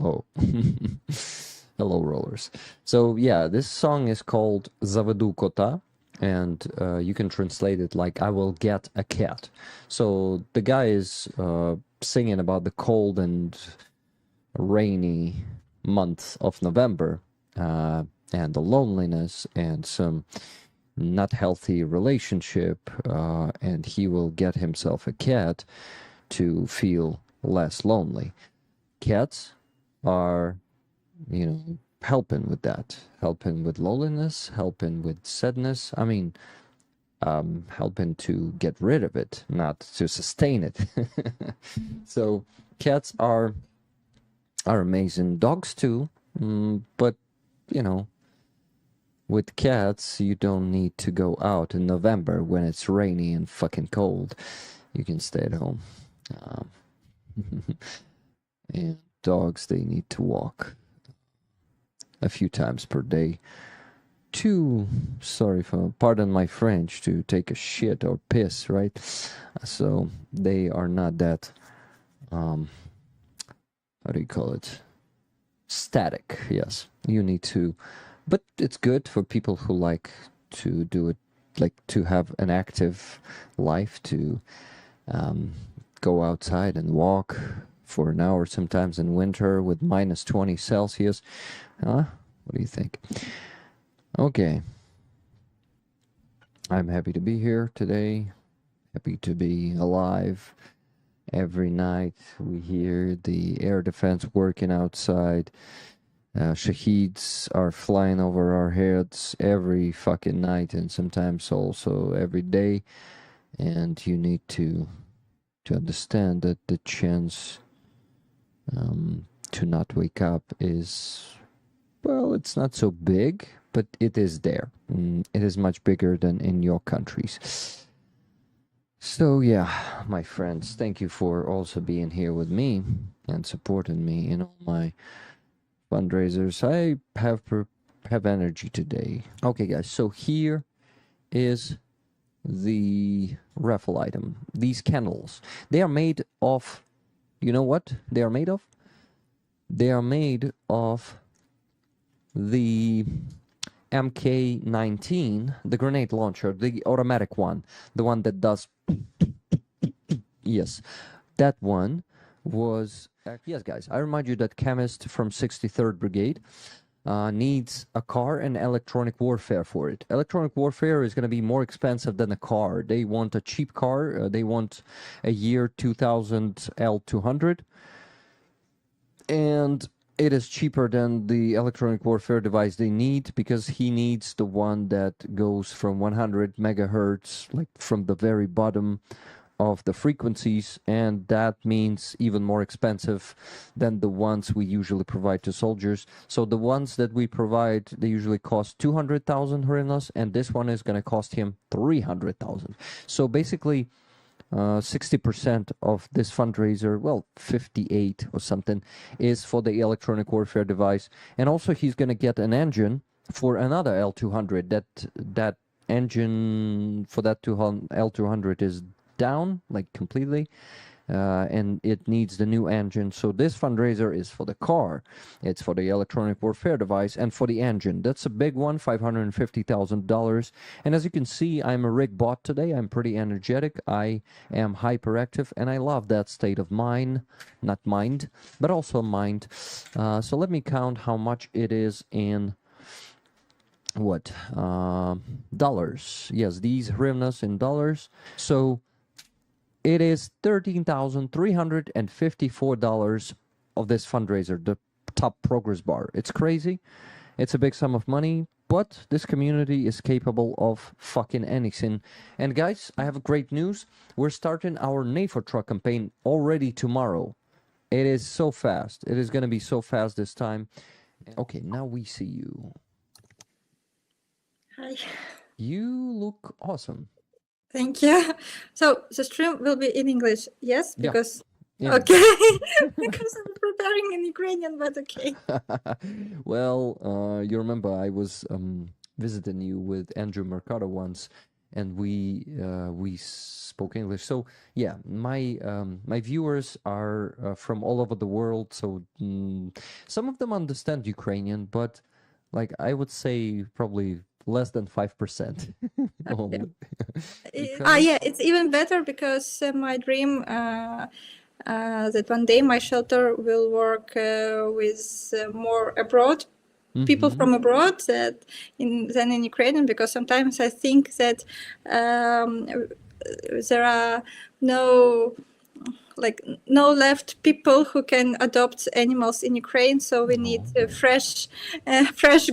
Hello. Hello, rollers. So, yeah, this song is called Zavadu Kota, and you can translate it like I will get a cat. So, the guy is singing about the cold and rainy month of November and the loneliness and some not healthy relationship, and he will get himself a cat to feel less lonely. Cats are, helping with that, helping with loneliness, helping with sadness. I mean, helping to get rid of it, not to sustain it. So cats are amazing. Dogs too, but you know, with cats, you don't need to go out in November when it's rainy and fucking cold. You can stay at home. Um, and dogs, they need to walk a few times per day to, sorry for, pardon my French, to take a shit or piss, right? So they are not that, how do you call it? Static, yes. You need to, but it's good for people who like to do it, like to have an active life, to go outside and walk for an hour, sometimes in winter with minus 20 Celsius. Huh? What do you think? Okay. I'm happy to be here today. Happy to be alive. Every night we hear the air defense working outside. Shaheeds are flying over our heads every fucking night, and sometimes also every day. And you need to understand that the chance to not wake up is, well, it's not so big, but it is there. It is much bigger than in your countries. So yeah, my friends, thank you for also being here with me and supporting me in all my fundraisers. I have energy today. Okay, guys, so here is the raffle item. These candles, they are made of, you know what they are made of? They are made of the MK19, the grenade launcher, the automatic one, the one that does. Yes, that one was. Yes, guys, I remind you that chemist from 63rd Brigade needs a car and electronic warfare for it. Electronic warfare is going to be more expensive than a car. They want a cheap car. They want a year 2000 L200. And it is cheaper than the electronic warfare device they need, because he needs the one that goes from 100 megahertz, like from the very bottom of the frequencies, and that means even more expensive than the ones we usually provide to soldiers. So the ones that we provide, they usually cost 200,000 hryvnias, and this one is going to cost him 300,000. So basically 60% of this fundraiser, well, 58 or something, is for the electronic warfare device. And also he's going to get an engine for another L200. That engine for that L200 is down, like completely, and it needs the new engine. So this fundraiser is for the car, it's for the electronic warfare device, and for the engine. That's a big one, $550,000. And as you can see, I'm a rig bot today. I'm pretty energetic, I am hyperactive, and I love that state of mind, not mind, but also mind. So let me count how much it is in what dollars. Yes, these hryvnias in dollars. So it is $13,354 of this fundraiser, the top progress bar. It's crazy. It's a big sum of money, but this community is capable of fucking anything. And guys, I have great news. We're starting our NAFO truck campaign already tomorrow. It is so fast. It is going to be so fast this time. Okay, now we see you. Hi. You look awesome. Thank you. So the stream will be in English, yes? Yeah. Because Yeah. okay, because I'm preparing in Ukrainian, but okay. Well, you remember I was visiting you with Andrew Mercado once, and we spoke English. So yeah, my viewers are from all over the world. So some of them understand Ukrainian, but like I would say probably less than 5% Yeah. only. Because Yeah, it's even better because my dream that one day my shelter will work with more abroad people hmm from abroad than in Ukrainian, because sometimes I think that there are no no left people who can adopt animals in Ukraine, so we need oh. fresh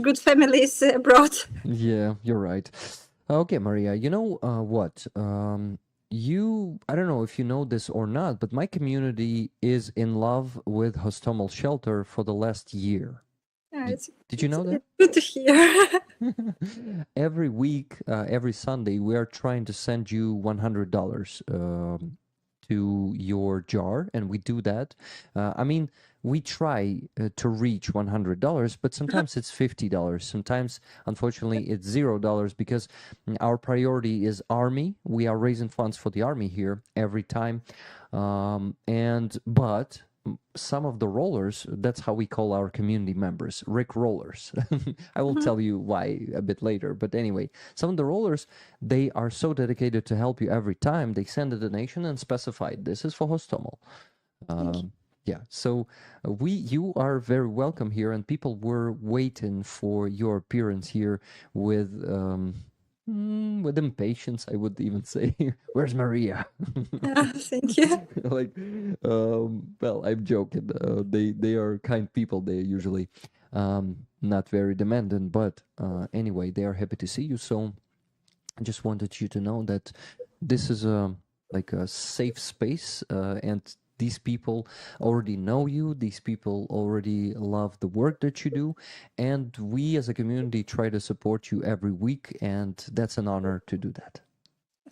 good families abroad. Yeah, you're right. Okay, Maria, you know what? I don't know if you know this or not, but my community is in love with Hostomel Shelter for the last year. Yeah, Did you know that? it's good to hear. Every week, every Sunday, we are trying to send you $100 to your jar, and we do that. I mean, we try to reach $100, but sometimes it's $50. Sometimes, unfortunately, it's $0 because our priority is army. We are raising funds for the army here every time, but some of the rollers, that's how we call our community members, Rick rollers. I will tell you why a bit later, but anyway, some of the rollers, they are so dedicated to help you every time. They send a donation and specify this is for Hostomel. Thank you. Yeah, so you are very welcome here, and people were waiting for your appearance here with impatience, I would even say. Where's Maria? Thank you. Like, well, I'm joking. They are kind people. They are usually not very demanding, but anyway, they are happy to see you. So I just wanted you to know that this is a like a safe space, and these people already know you. These people already love the work that you do, and we as a community try to support you every week, and that's an honor to do that.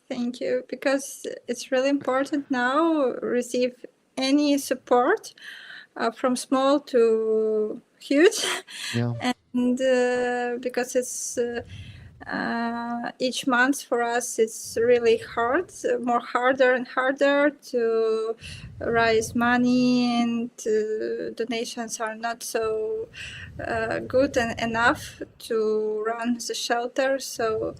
Thank you, because it's really important now receive any support from small to huge, Yeah. and because it's each month for us it's really hard, more harder and harder to raise money, and donations are not so good and enough to run the shelter. So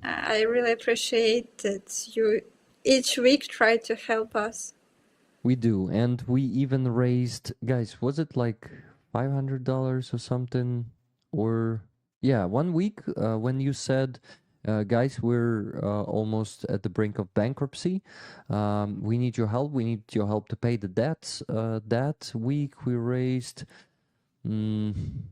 I really appreciate that you each week try to help us. We do, and we even raised, guys, was it like $500 or something? Or yeah, one week when you said, guys, we're almost at the brink of bankruptcy. We need your help. We need your help to pay the debts. That week we raised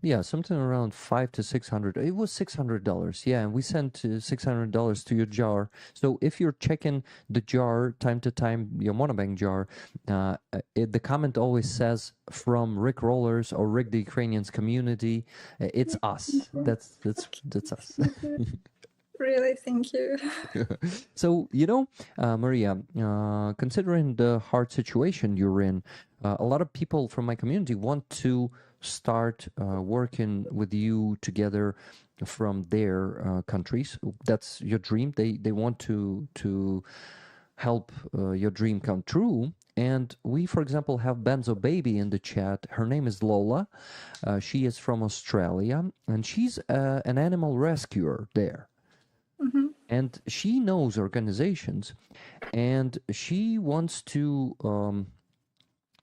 yeah, something around 500 to 600. It was $600. Yeah, and we sent $600 to your jar. So if you're checking the jar time to time, your monobank jar, the comment always says from Rick Rollers or Rick the Ukrainians community. It's us. That's us. Thank you. Really, thank you. So, Maria, considering the hard situation you're in, a lot of people from my community want to start working with you together from their countries. That's your dream. They want to help your dream come true. And we, for example, have Benzo Baby in the chat. Her name is Lola. She is from Australia, and she's an animal rescuer there. And she knows organizations, and she wants to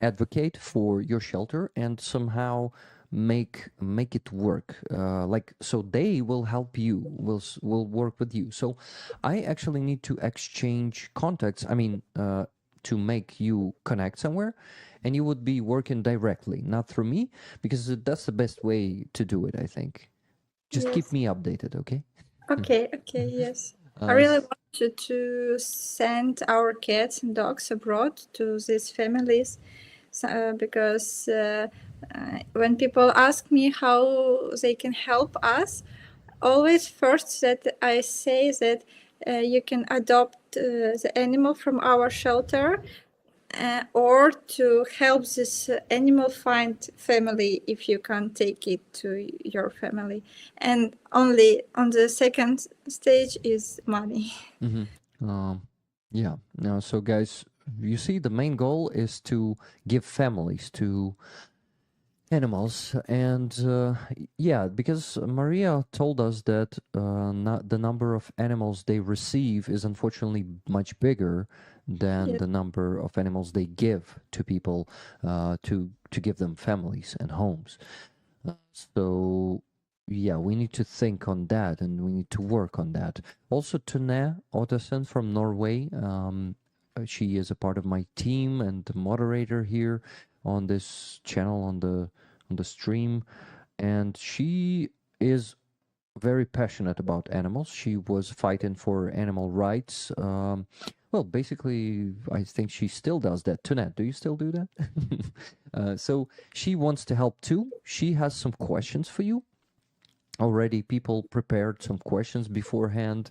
advocate for your shelter and somehow make it work, like so they will help you, will work with you. So I actually need to exchange contacts, I mean, to make you connect somewhere, and you would be working directly, not through me, because that's the best way to do it, I think. Just keep Yes. me updated, okay? Okay, okay, yes. I uh, really want to send our cats and dogs abroad to these families, because when people ask me how they can help us, always first that I say that you can adopt the animal from our shelter, or to help this animal find family if you can't take it to your family. And only on the second stage is money. Yeah. Now, so guys, you see, the main goal is to give families to animals, and yeah, because Maria told us that the number of animals they receive is unfortunately much bigger than Yes. the number of animals they give to people, to give them families and homes. So yeah, we need to think on that, and we need to work on that. Also, Tone Ottesen from Norway, she is a part of my team and the moderator here on this channel, on the stream, and she is very passionate about animals. She was fighting for animal rights. Well, basically, I think she still does that. Tunette, do you still do that? So she wants to help too. She has some questions for you. Already, people prepared some questions beforehand.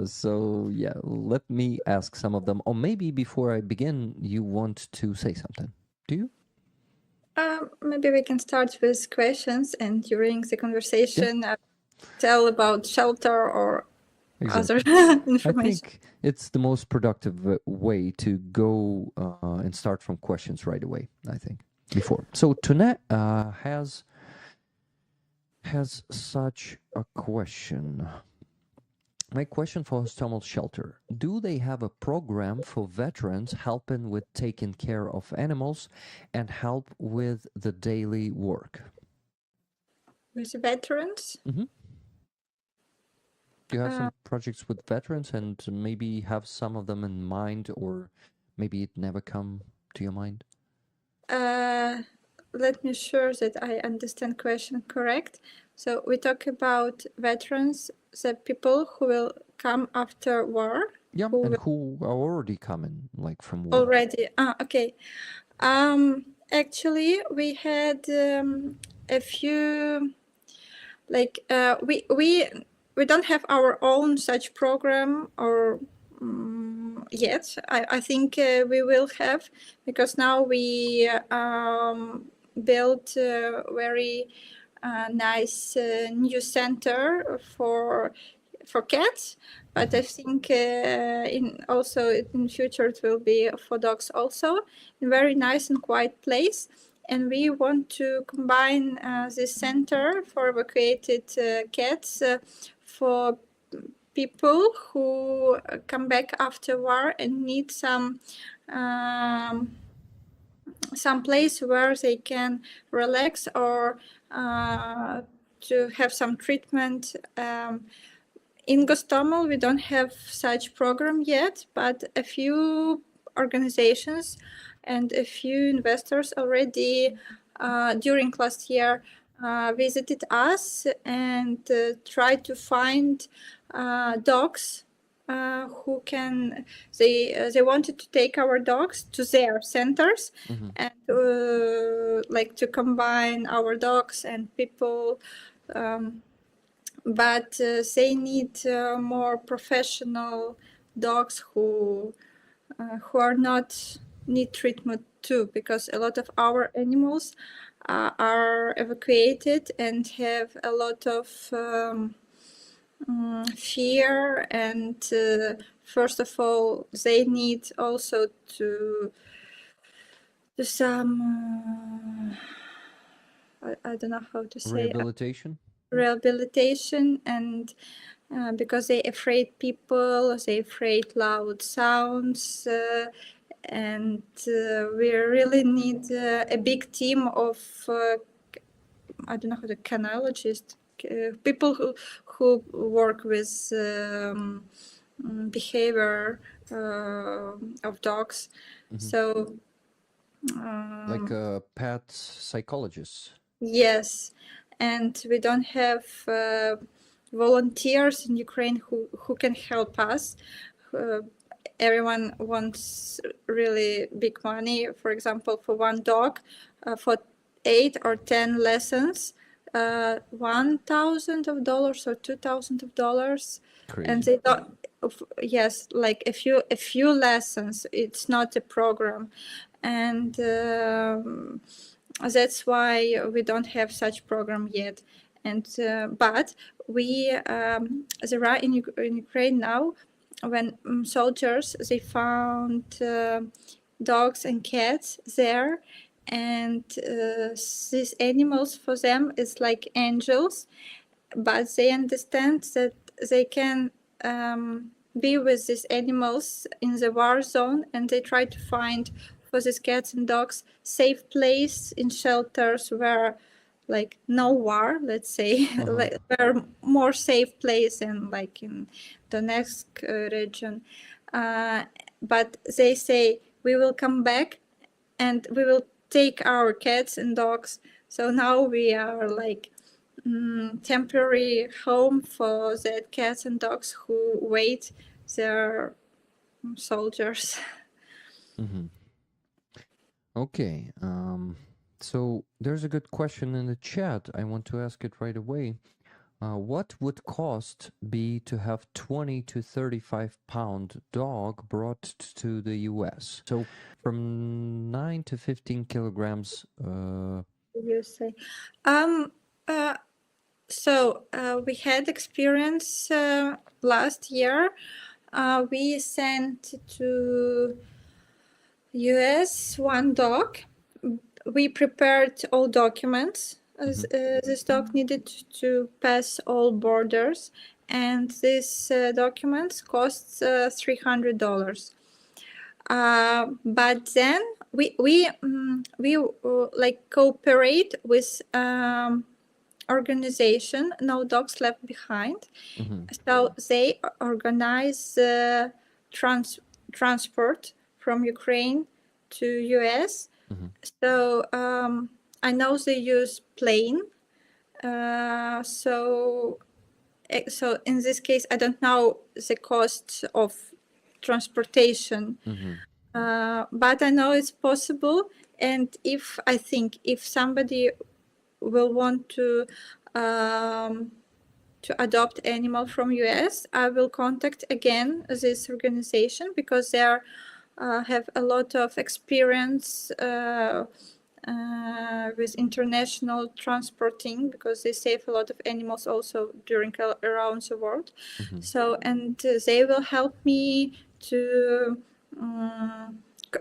So yeah, let me ask some of them. Or maybe before I begin, you want to say something. Do you? Maybe we can start with questions, and during the conversation, tell about shelter or Exactly. other I information. think it's the most productive way to go and start from questions right away. I think before. So Tune has such a question. My question for Gostomel Shelter: do they have a program for veterans helping with taking care of animals and help with the daily work? With veterans. Do you have some projects with veterans, and maybe have some of them in mind, or maybe it never come to your mind? Let me sure that I understand question correct. So we talk about veterans, the people who will come after war. Yeah, Who and will who are already coming, like from war. already okay. Actually, we had a few, like we don't have our own such program or yet. I think we will have, because now we built a very nice new center for cats, but I think in also in future it will be for dogs also, in very nice and quiet place. And we want to combine this center for evacuated cats for people who come back after war and need some place where they can relax or to have some treatment. In Gostomel, we don't have such program yet, but a few organizations and a few investors already during last year visited us and tried to find dogs who can. They wanted to take our dogs to their centers and like to combine our dogs and people. But they need more professional dogs who are not need treatment too, because a lot of our animals are evacuated and have a lot of fear, and first of all they need also to do some I don't know how to say rehabilitation, and because they afraid people, they afraid loud sounds, and we really need a big team of I don't know how to canologist, people who work with behavior of dogs. So like a pet psychologist. yes, and we don't have volunteers in Ukraine who can help us. Everyone wants really big money. For example, for one dog, for 8 or 10 lessons, $1,000 or $2,000, and Crazy. they don't. Yes, like a few lessons. It's not a program, and that's why we don't have such program yet. And but we there are in Ukraine now, when soldiers they found dogs and cats there, and these animals for them is like angels, but they understand that they can be with these animals in the war zone, and they try to find for these cats and dogs safe place in shelters where like no war, let's say, like where more safe place than like in Donetsk region. But they say we will come back and we will take our cats and dogs. So now we are like temporary home for the cats and dogs who wait their soldiers. Okay. So there's a good question in the chat. I want to ask it right away. What would cost be to have 20 to 35-pound dog brought to the U.S.? So from 9 to 15 kilograms. You say, so we had experience last year. We sent to US one dog. We prepared all documents. This dog needed to pass all borders, and these documents cost $300. But then we like cooperate with organization No Dogs Left Behind. So they organize transport from Ukraine to US. So I know they use plane. So in this case, I don't know the cost of transportation, but I know it's possible. And if somebody will want to adopt animal from US, I will contact again this organization, because they have a lot of experience with international transporting, because they save a lot of animals also during around the world. So, and they will help me to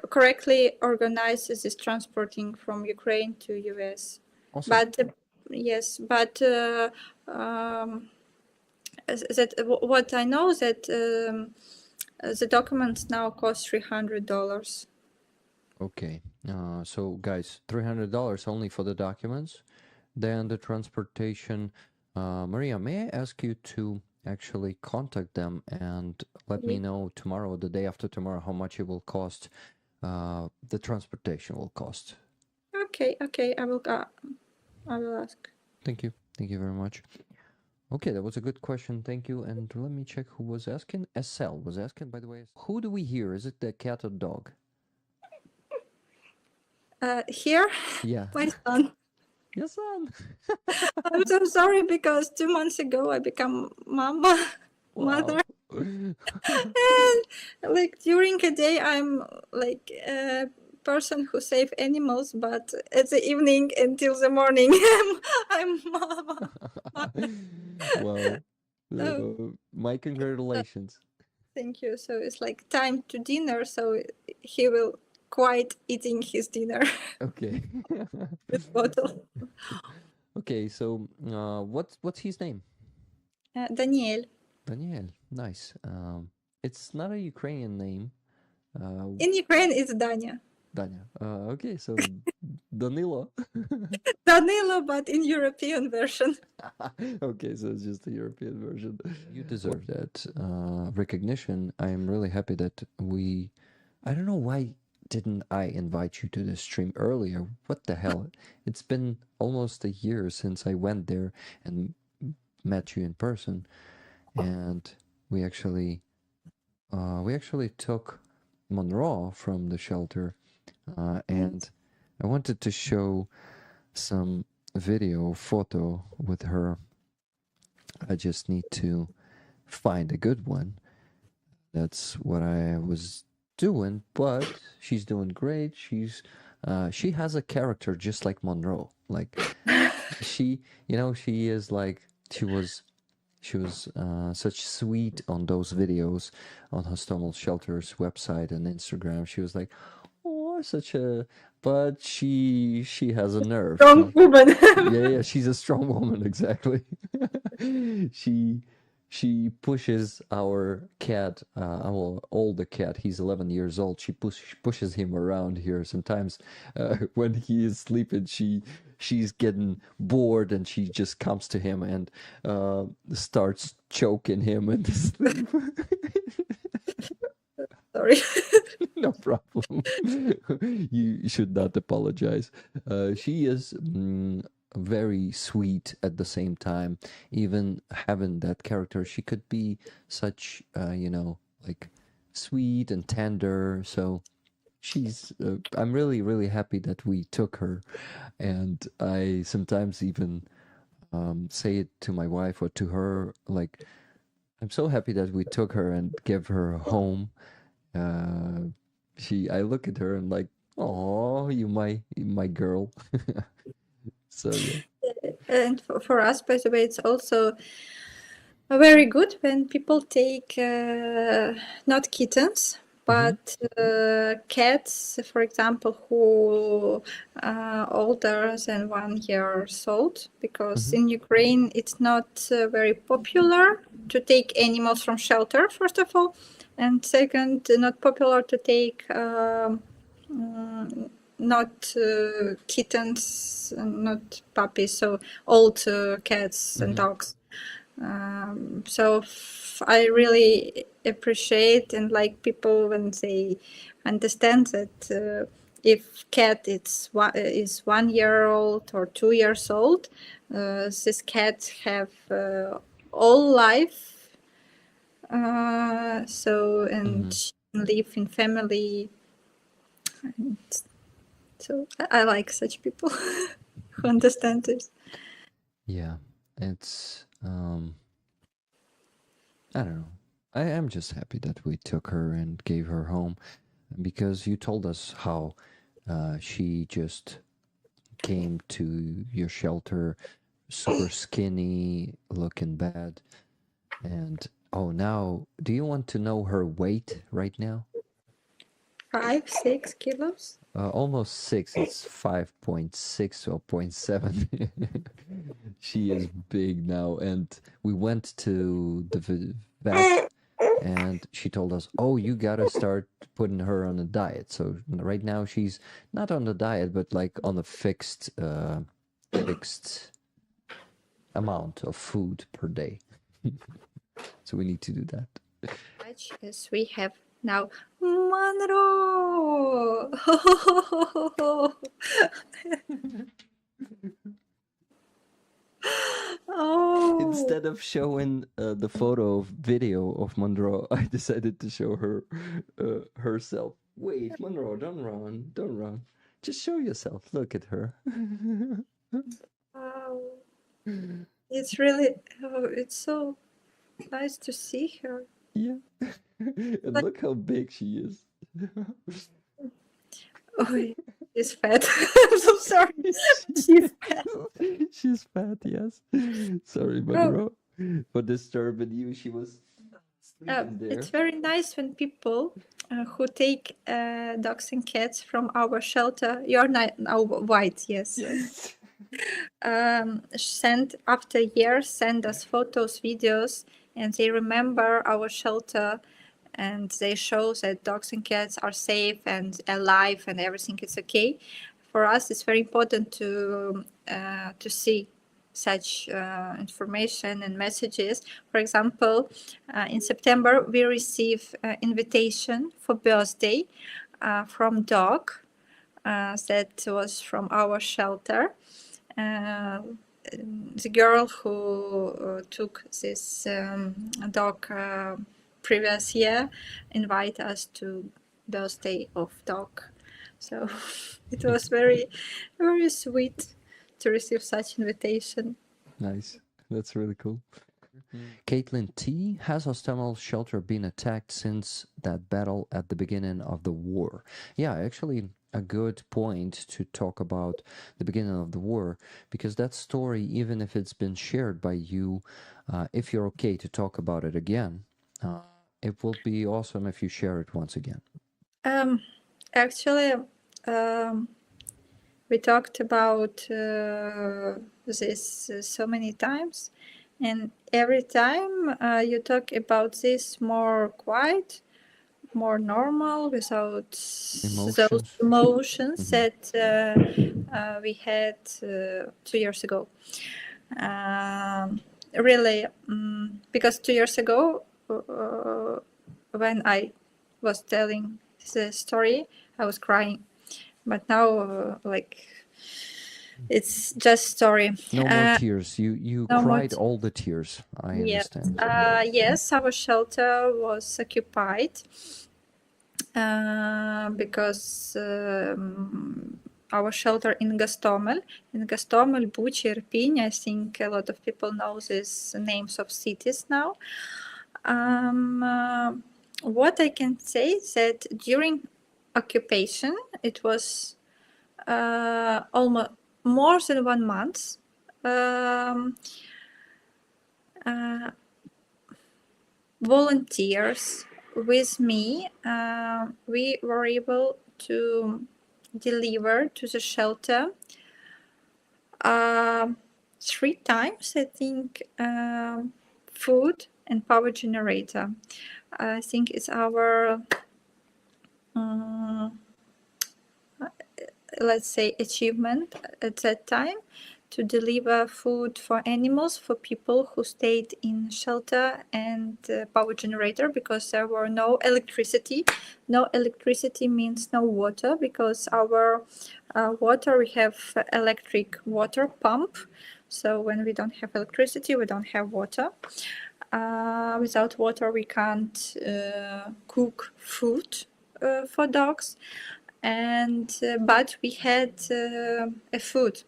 correctly organize this transporting from Ukraine to US. Awesome. But yes, but that what I know that the documents now cost $300. Okay. So guys, $300 only for the documents. Then the transportation. Maria, may I ask you to actually contact them and let me know tomorrow or the day after tomorrow how much it will cost, the transportation will cost. Okay, I will ask. Thank you very much. Okay, that was a good question. Thank you. And let me check who was asking. SL was asking, by the way. Who do we hear? Is it the cat or dog? Here, Yeah. my son. Your son. I'm so sorry, because 2 months ago I become mother. And like during a day I'm like a person who save animals, but at the evening until the morning I'm mama. Wow. So, My congratulations. thank you. So it's like time to dinner, so he will quite eating his dinner Okay. with bottle. Okay, so what's his name? Daniel. Daniel. Nice. It's not a Ukrainian name. In Ukraine it's Danya. Danya. Okay, so Danilo. Danilo, but in European version. Okay, so it's just the European version. You deserve that recognition. I am really happy that I don't know why didn't I invite you to the stream earlier? What the hell? It's been almost a year since I went there and met you in person, and we actually took Monroe from the shelter, and I wanted to show some video photo with her. I just need to find a good one. That's what I was doing, but she's doing great. She has a character just like Monroe. Like she, she is like she was such sweet on those videos on Gostomel Shelter's website and Instagram. She was like, oh, such a, but she has a nerve. Strong woman. Yeah, she's a strong woman, exactly. she she pushes our cat, our older cat. He's 11 years old. She pushes him around here sometimes. When he is sleeping, she's getting bored and she just comes to him and starts choking him and sleep. Sorry. No problem. You should not apologize. She is very sweet at the same time. Even having that character, she could be such, like sweet and tender. So she's. I'm really, really happy that we took her, and I sometimes even say it to my wife or to her, like, I'm so happy that we took her and gave her a home. uh, I look at her and like, oh, you my girl. So yeah. And for us, by the way, it's also very good when people take not kittens, but cats, for example, who are older than 1 year old, because Mm-hmm. in Ukraine it's not very popular to take animals from shelter, first of all, and second, not popular to take not kittens, not puppies, so old cats and Mm-hmm. dogs. So I really appreciate and like people when they understand that if cat is 1 year old or 2 years old, this cat have all life. And Mm-hmm. she can live in family. And so I like such people who understand this. Yeah, it's I don't know. I am just happy that we took her and gave her home, because you told us how she just came to your shelter super skinny, looking bad. And oh, now, do you want to know her weight right now? 5, 6 kilos. Almost 6. It's 5.6 or point 0.7. She is big now, and we went to the vet, and she told us, "Oh, you gotta start putting her on a diet." So right now she's not on the diet, but like on a fixed amount of food per day. So we need to do that. Much as we have now Monroe. Oh, Instead of showing the photo of video of Monroe, I decided to show her herself. Wait, Monroe, don't run, don't run. Just show yourself. Look at her. wow. It's really, it's so nice to see her. Yeah. And Like, look how big she is. oh, she's fat. I'm so sorry. She's fat. She's fat, yes. Sorry, Oh, Monroe, for disturbing you. She was sleeping it's there. very nice when people who take dogs and cats from our shelter, you're not now white, yes. Yes. Send after years, send us photos, videos, and they remember our shelter, and they show that dogs and cats are safe and alive and everything is okay. For us, it's very important to see such information and messages. For example, in September we receive invitation for birthday from dog that was from our shelter. The girl who took this dog previous year invite us to birthday of dog. So it was very, very sweet to receive such invitation. Nice. That's really cool. Caitlin T. Has Gostomel Shelter been attacked since that battle at the beginning of the war? Yeah, actually, a good point to talk about the beginning of the war, because that story, even if it's been shared by you, if you're okay to talk about it again, it will be awesome if you share it once again. Actually, we talked about this so many times, and every time you talk about this more quiet, more normal, without those emotions that we had 2 years ago. Really, because 2 years ago, when I was telling the story, I was crying. But now, like, it's just story. No more tears. You no more cried all the tears. I Yes. understand. Yes, our shelter was occupied because our shelter in Gostomel, Bucha, Irpin. I think a lot of people know these names of cities now. What I can say is that during occupation, it was almost more than 1 month. Volunteers with me, we were able to deliver to the shelter 3 times, I think, food and power generator. I think it's our let's say achievement at that time, to deliver food for animals, for people who stayed in shelter, and power generator, because there were no electricity. No electricity means no water, because our water, we have electric water pump. So when we don't have electricity, we don't have water. Without water, we can't cook food for dogs. And but we had a food.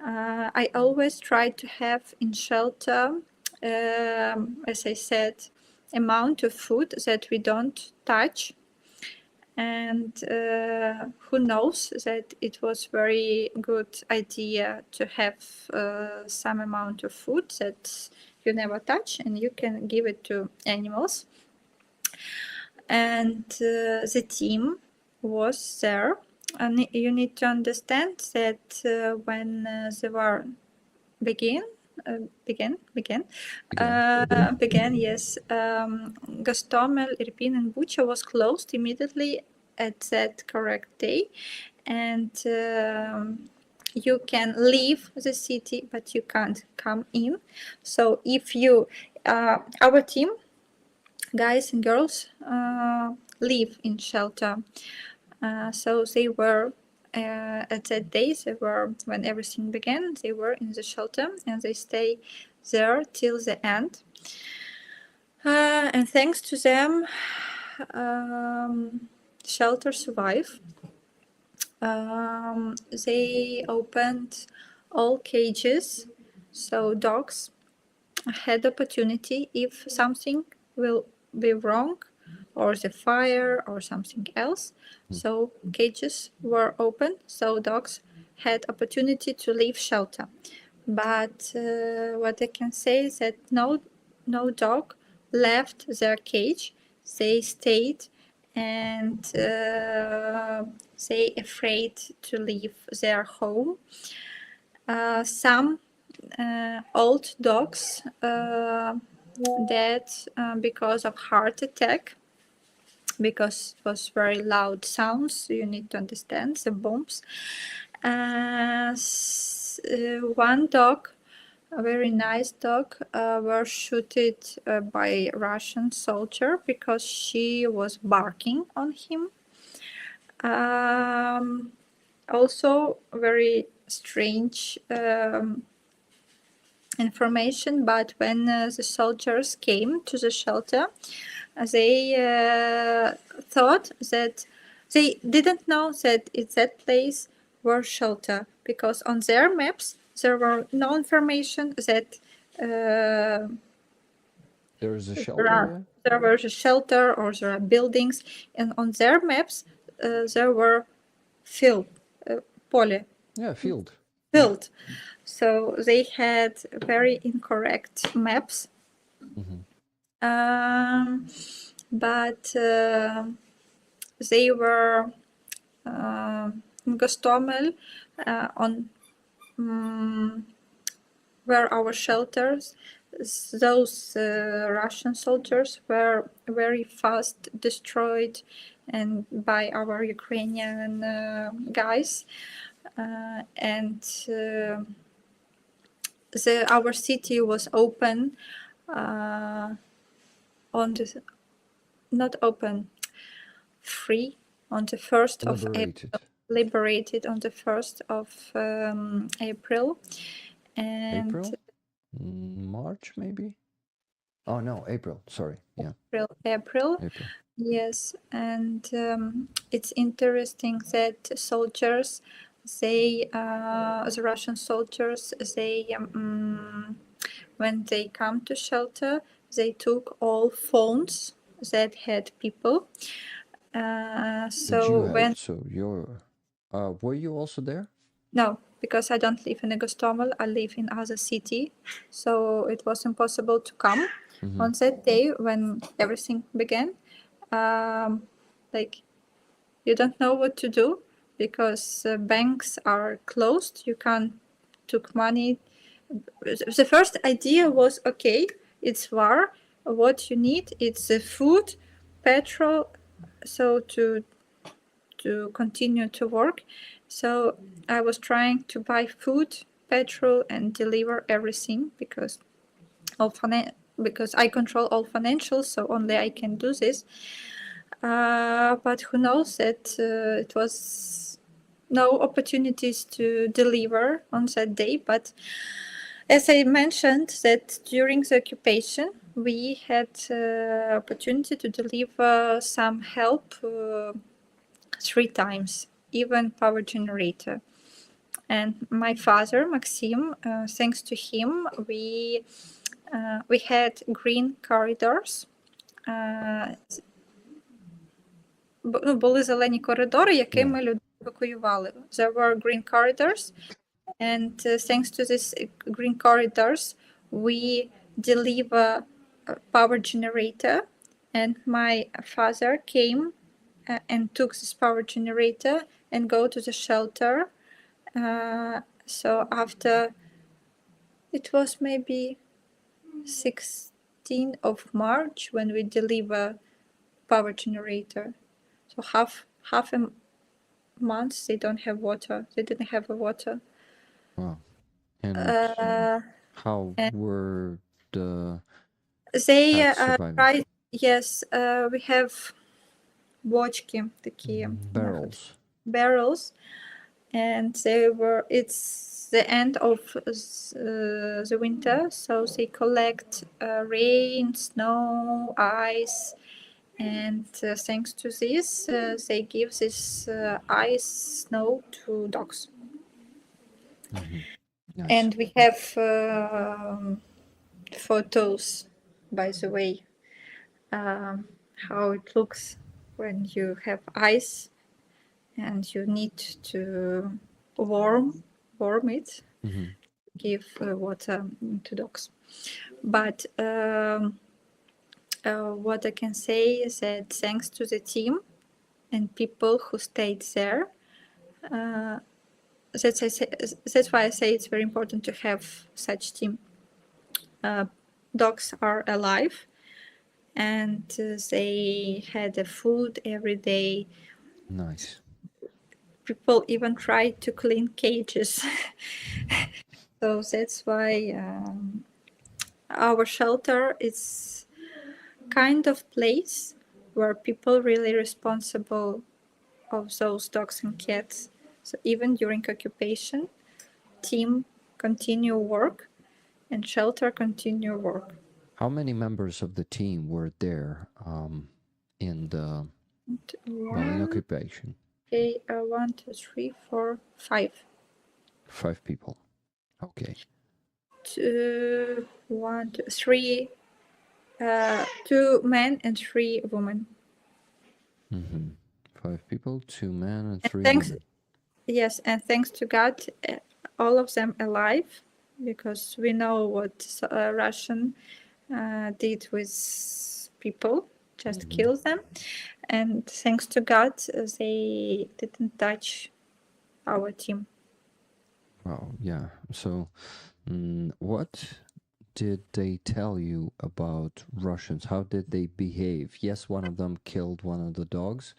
I always try to have in shelter, as I said, amount of food that we don't touch. And who knows that it was very good idea to have some amount of food that you never touch and you can give it to animals. And the team was there. And you need to understand that when the war began, yes, Gostomel, Irpin, and Bucha was closed immediately at that correct day, and you can leave the city, but you can't come in. So if you, our team, guys and girls, live in shelter. So they were at that day, they were, when everything began, they were in the shelter and they stay there till the end. And thanks to them, shelter survived. They opened all cages, so dogs had opportunity if something will be wrong, or the fire or something else. So cages were open, so dogs had opportunity to leave shelter. But what I can say is that no dog left their cage. They stayed, and they afraid to leave their home. Some old dogs dead because of heart attack, because it was very loud sounds. You need to understand the bombs. One dog, a very nice dog, was shot by Russian soldier because she was barking on him. Also very strange information, but when the soldiers came to the shelter, they thought that they didn't know that it's that place was shelter, because on their maps there were no information that There is a shelter there was a shelter or there are buildings, and on their maps there were field, pole, yeah, field. field. So they had very incorrect maps. But they were in Gostomel on where our shelters. Those Russian soldiers were very fast destroyed and by our Ukrainian guys, and our city was open on the not open, free on the 1st of April, liberated on the 1st of April. And April? March, maybe? Oh, no, April. Sorry. Yeah. April. Yes. And it's interesting that soldiers, they, the Russian soldiers, they, when they come to shelter, they took all phones that had people. So when were you also there? No, because I don't live in Gostomel. I live in other city, so it was impossible to come on that day when everything began. Like, you don't know what to do because banks are closed. You can't took money. The first idea was, okay, it's war. What you need, it's food, petrol, so to continue to work. So I was trying to buy food, petrol, and deliver everything because I control all financials, so only I can do this. But who knows that it was no opportunities to deliver on that day. But as I mentioned, that during the occupation, we had opportunity to deliver some help 3 times, even power generator. And my father, Maxim, thanks to him, we had green corridors. Були зелені коридори, якими люди евакуювали. There were green corridors, and thanks to these green corridors, we deliver a power generator, and my father came and took this power generator and go to the shelter. So after, it was maybe 16th of March when we deliver power generator. So half a month they don't have water. They didn't have water. Wow. And how were the they tried? Yes, we have бочки, такие barrels, and it's the end of the winter, so they collect rain, snow, ice, and thanks to this, they give this ice, snow to dogs. Nice. And we have photos, by the way, how it looks when you have ice and you need to warm it, give water to dogs. But what I can say is that thanks to the team and people who stayed there, that's why I say it's very important to have such team. Dogs are alive, and they had the food every day. Nice. People even tried to clean cages. So that's why our shelter is kind of place where people really responsible of those dogs and cats. So even during occupation, team continue work and shelter continue work. How many members of the team were there in the in occupation? Okay, 1, 2, 3, 4, 5. 5 people. Okay. 2, 1, 2, 3, 2 men and 3 women. 5 people, 2 men and 3 Thanks, women. yes, and thanks to God, all of them alive, because we know what Russian did with people, just kill them. And thanks to God, they didn't touch our team. Wow, yeah. So, what did they tell you about Russians? How did they behave? Yes, one of them killed one of the dogs.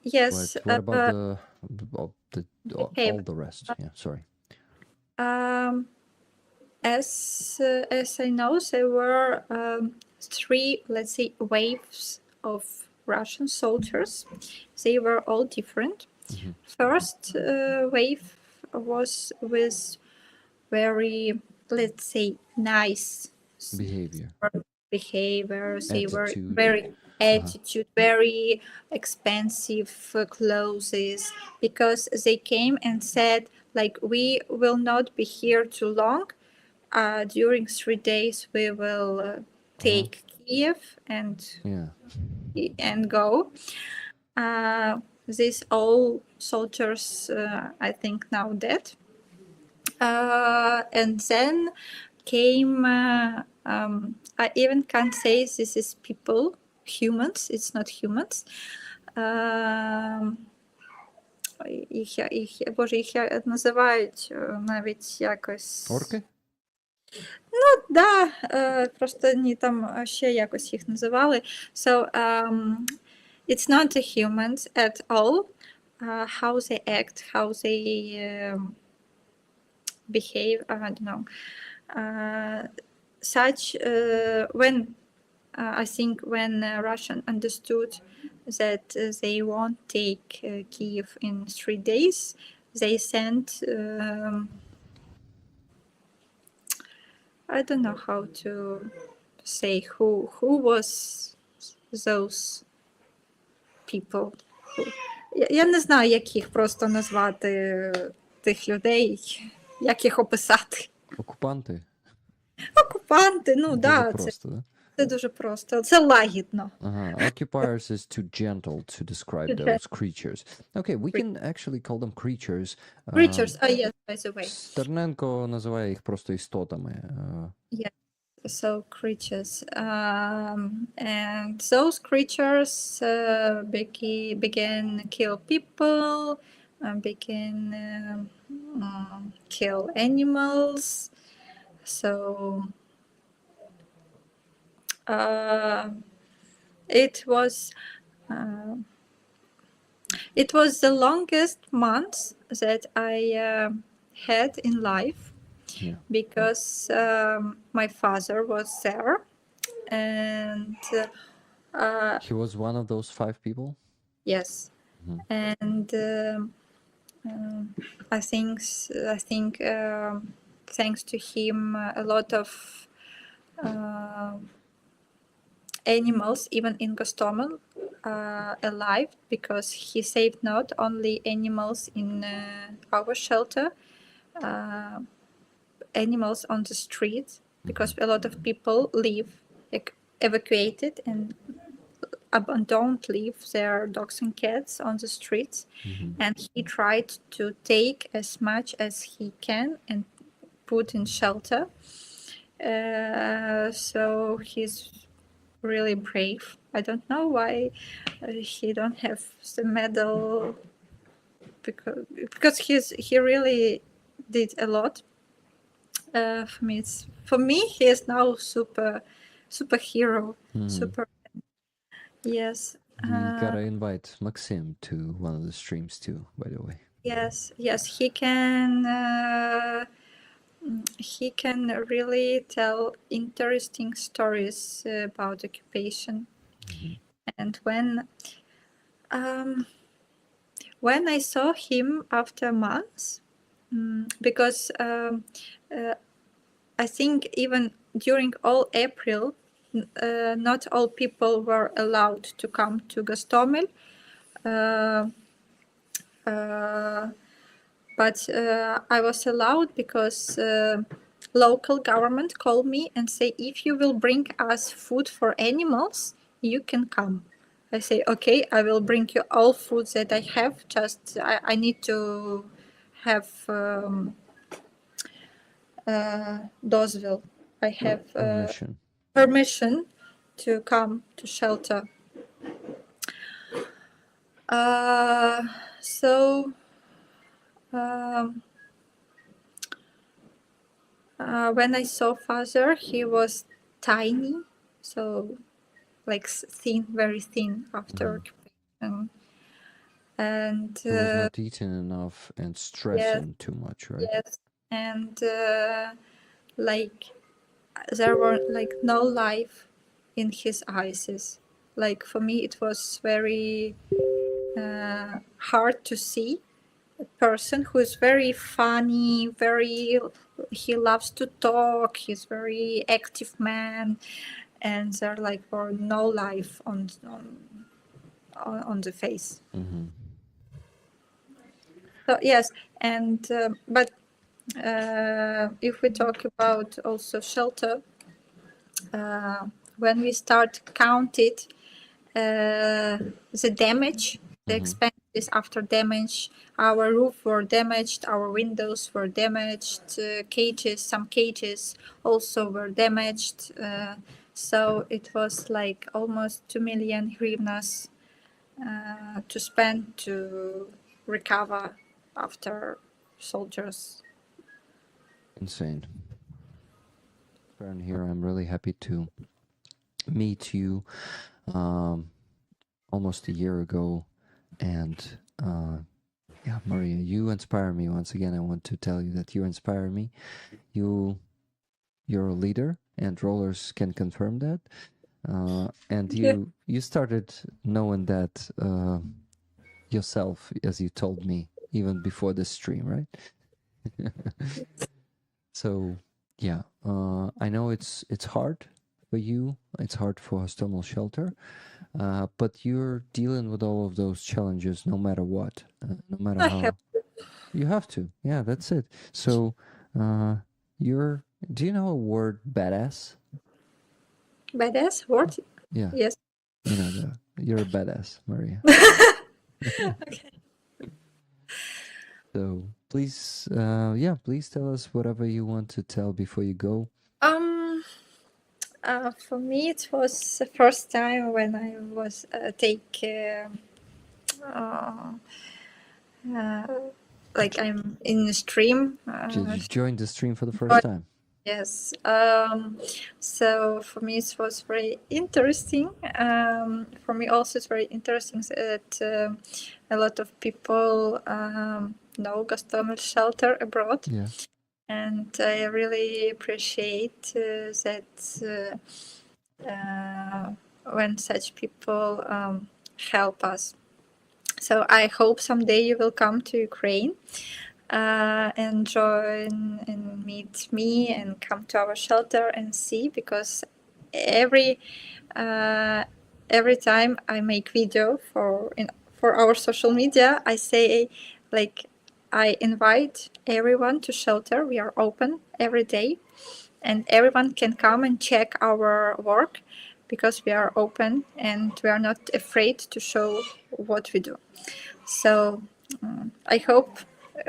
Yes. But what about all Behavior. all the rest? Yeah, sorry. As I know, there were 3, let's say, waves of Russian soldiers. They were all different. First wave was with very, let's say, nice Behavior, behavior. They were attitude. very attitude, very expensive clothes, because they came and said, like, we will not be here too long. During 3 days, we will take Kiev Yeah. and go. These all soldiers, I think, now dead. And then came, I even can't say this is people, humans, it's not humans. Боже, їх називають навіть якось. Орки? Да, просто ні, там ще якось їх називали. So, it's not the humans at all. How they act, how they behave, I don't know. When I think when Russian understood that they won't take Kiev in 3 days, they sent I don't know how to say who was those people. Я не знаю, як їх просто назвати, тих людей, як їх описати. Окупанти? Окупанти, ну да, Просто, да? Це дуже просто. Це лагідно. Occupiers is too gentle to describe those creatures. Okay, we can actually call them creatures. Creatures, yes, by the way. Стерненко називає їх просто істотами. Yes, so creatures. And those creatures began kill people, began kill animals. So it was the longest month that I had in life, because my father was there, and he was one of those 5 people? yes, and I think thanks to him, a lot of animals, even in Gostomel, alive, because he saved not only animals in our shelter, animals on the street, because a lot of people evacuated and don't leave their dogs and cats on the streets. And he tried to take as much as he can and put in shelter. So he's really brave. I don't know why he don't have the medal, because he really did a lot. For me he is now superhero. Super. Yes. We gotta invite Maxim to one of the streams too, by the way. Yes, he can really tell interesting stories about occupation. And when I saw him after months, because I think even during all April, not all people were allowed to come to Gostomel. but I was allowed because local government called me and say, if you will bring us food for animals, you can come. I say, okay, I will bring you all food that I have. Just I need to have dozville. I have Permission. permission to come to shelter. So when I saw father, he was tiny, so like thin, very thin after occupation. And He was not eating enough and stressing too much, right? yes, and like there were like no life in his eyes. Like for me, it was very hard to see a person who is very funny, very he loves to talk. He's very active man, and there like were no life on the face. Mm-hmm. So yes, and but if we talk about also shelter, when we start count it, the damage, the expenses after damage, our roof were damaged, our windows were damaged, cages, some cages also were damaged. So it was like almost 2 million hryvnias to spend to recover after soldiers. Insane. Fern here, I'm really happy to meet you almost a year ago. And yeah, Maria, you inspire me. Once again, I want to tell you that you inspire me. You're a leader, and rollers can confirm that. And you started knowing that yourself, as you told me, even before the stream, right? So yeah, I know it's hard for you. It's hard for Gostomel Shelter, but you're dealing with all of those challenges no matter what, no matter I how. have You have to. Yeah, that's it. So, you're. Do you know a word badass? badass word. Yeah, Yes. you know you're a badass, Maria. Okay. So please, yeah, please tell us whatever you want to tell before you go. For me, it was the first time when I was like I'm in the stream. You joined the stream for the first time. Yes. So for me, it was very interesting. For me, also, it's very interesting that a lot of people know Gostomel Shelter abroad. Yeah. And I really appreciate that when such people help us. So I hope someday you will come to Ukraine and join and meet me and come to our shelter and see, because every time I make video for our social media, I say like I invite everyone to shelter. We are open every day, and everyone can come and check our work because we are open and we are not afraid to show what we do. So I hope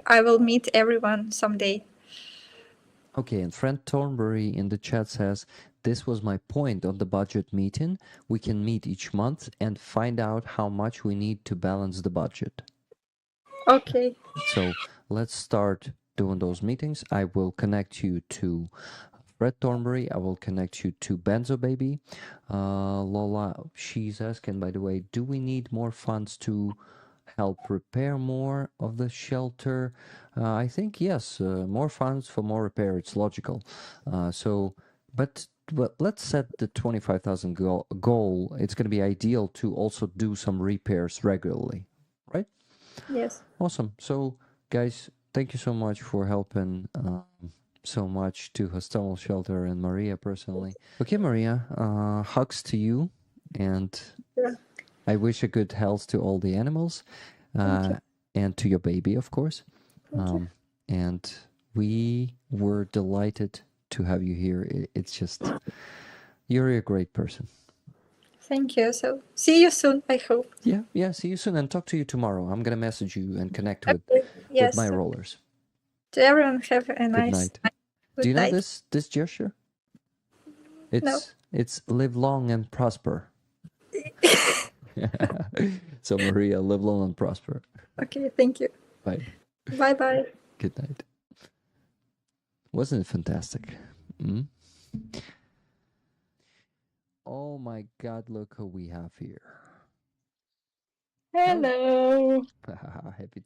I will meet everyone someday. Okay, and friend Thornbury in the chat says, this was my point on the budget meeting. We can meet each month and find out how much we need to balance the budget. Okay. So let's start doing those meetings. I will connect you to Fred Thornbury. I will connect you to Benzo Baby. Lola, she's asking, by the way, do we need more funds to help repair more of the shelter? I think yes, more funds for more repair. It's logical. But let's set the 25,000 goal. It's going to be ideal to also do some repairs regularly, right? Yes. Awesome. So, guys, thank you so much for helping so much to Gostomel Shelter and Maria personally. Okay, Maria, hugs to you, and Yeah. I wish a good health to all the animals and to your baby, of course. And we were delighted to have you here. It's just, you're a great person. Thank you. So see you soon, I hope. Yeah. See you soon and talk to you tomorrow. I'm gonna message you and connect with Yes. my rollers. To everyone, have a Good nice night. Good Do you know night. this gesture? It's live long and prosper. So Maria, live long and prosper. Okay, thank you. Bye. Bye. Good night. Wasn't it fantastic? Mm? Oh my God! Look who we have here. Hello. Happy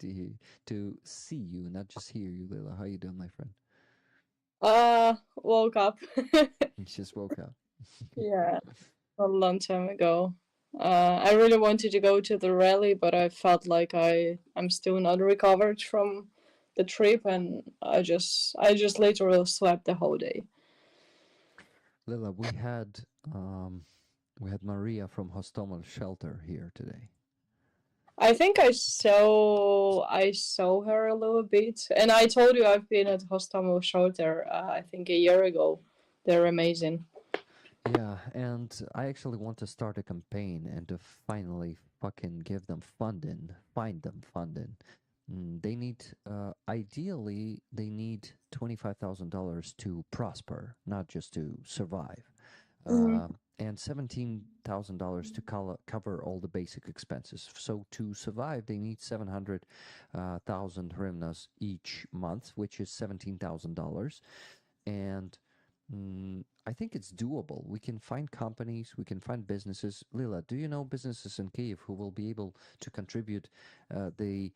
to see you, not just hear you, Lila. How you doing, my friend? Woke up. You just woke up. Yeah, a long time ago. I really wanted to go to the rally, but I felt like I'm still not recovered from the trip, and I just literally slept the whole day. Lila, we had Maria from Gostomel Shelter here today. I think I saw her a little bit, and I told you I've been at Gostomel Shelter. I think a year ago. They're amazing. Yeah, and I actually want to start a campaign and to finally fucking give them funding, find them funding. They need, ideally, they need $25,000 to prosper, not just to survive. And $17,000 to cover all the basic expenses. So to survive, they need 700,000 hryvnias each month, which is $17,000. And I think it's doable. We can find companies, we can find businesses. Lila, do you know businesses in Kyiv who will be able to contribute the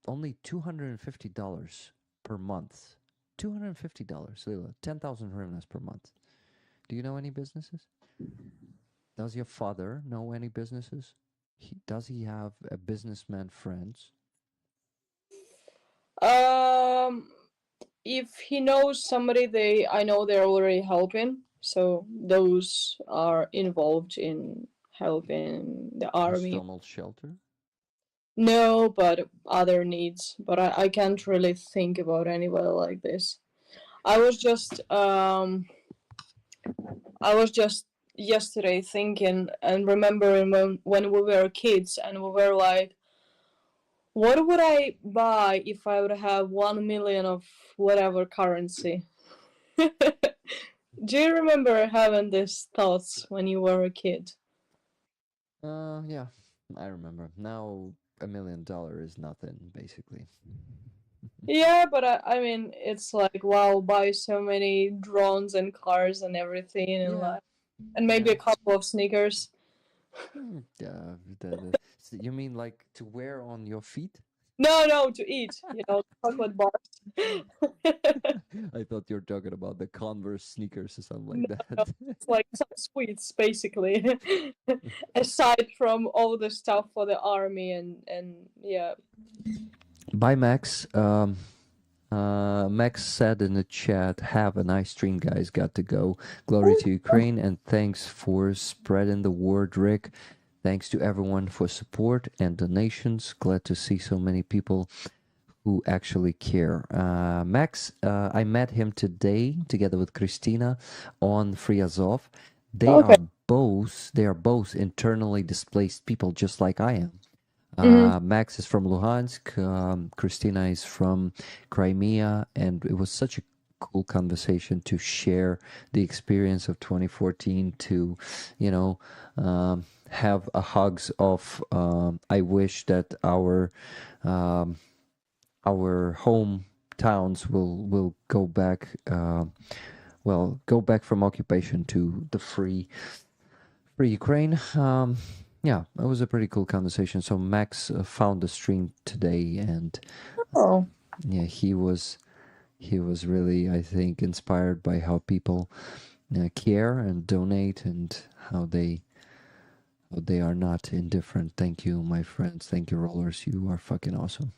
only $250 per month? $250, Lila, 10,000 hryvnias per month. Do you know any businesses? Does your father know any businesses? Does he have a businessman friends? If he knows somebody, I know they're already helping. So those are involved in helping the army. Gostomel Shelter? No, but other needs. But I can't really think about anybody like this. I was just yesterday thinking and remembering when we were kids and we were like, what would I buy if I would have 1 million of whatever currency? Do you remember having these thoughts when you were a kid? Yeah, I remember. Now $1 million is nothing, basically. Yeah, but I mean, it's like, wow, buy so many drones and cars and everything, and maybe a couple of sneakers. You mean like to wear on your feet? No, to eat. Chocolate bars. I thought you were talking about the Converse sneakers or something like that. It's like some sweets, basically. Aside from all the stuff for the army and yeah. Bye, Max. Max said in the chat, have a nice stream, guys. Got to go. Glory to Ukraine, and thanks for spreading the word, Rick. Thanks to everyone for support and donations. Glad to see so many people who actually care. Max, I met him today together with Christina on Free Azov. They are both internally displaced people, just like I am. Max is from Luhansk. Christina is from Crimea, and it was such a cool conversation to share the experience of 2014. To, have a hugs of. I wish that our hometowns will go back. Go back from occupation to the free Ukraine. Yeah, it was a pretty cool conversation. So Max found the stream today, and yeah, he was really, I think, inspired by how people care and donate, and how they are not indifferent. Thank you, my friends. Thank you, rollers. You are fucking awesome.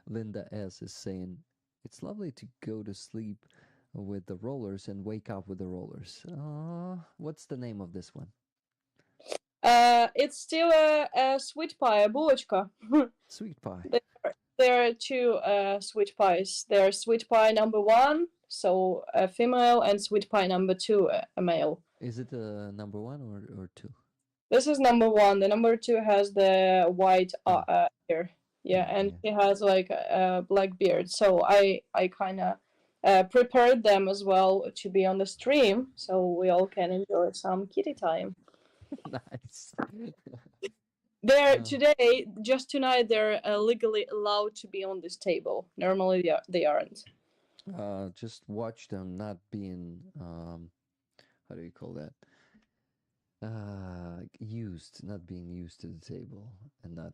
Linda S is saying it's lovely to go to sleep with the rollers and wake up with the rollers. What's the name of this one? It's still a sweet pie, a булочка. Sweet pie. there are two sweet pies. There are sweet pie number 1, so a female, and sweet pie number 2, a male. Is it number 1 or 2? This is number 1. The number 2 has the white hair. Yeah, and yeah. he has like a black beard. So I kind of prepared them as well to be on the stream, so we all can enjoy some kitty time. Nice. They're today, just tonight, they're legally allowed to be on this table. Normally, they aren't. Just watch them not being how do you call that? Not being used to the table and not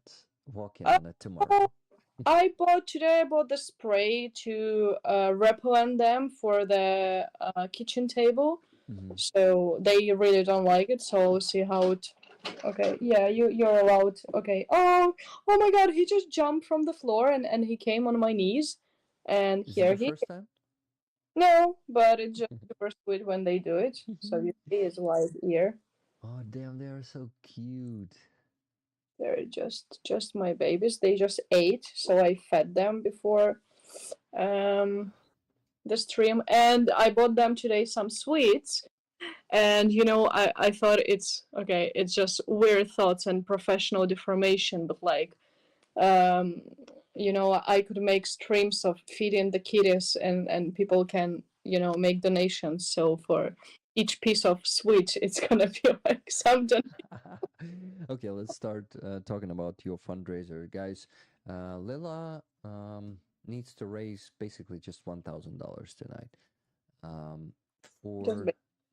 walking on it tomorrow. I bought the spray to repellent them for the kitchen table. So they really don't like it. So we'll see how it. Okay, yeah, you're allowed. Okay. Oh my God! He just jumped from the floor and he came on my knees, and Is here it the first time? No, but it's just super sweet when they do it. So you see his white ear. Oh damn! They are so cute. They're just my babies. They just ate, so I fed them before the stream, and I bought them today some sweets. And I thought it's okay. It's just weird thoughts and professional deformation, but like, I could make streams of feeding the kitties, and people can make donations. So for each piece of sweet, it's gonna be like some donation. Okay, let's start talking about your fundraiser, guys. Lila needs to raise basically just $1,000 tonight for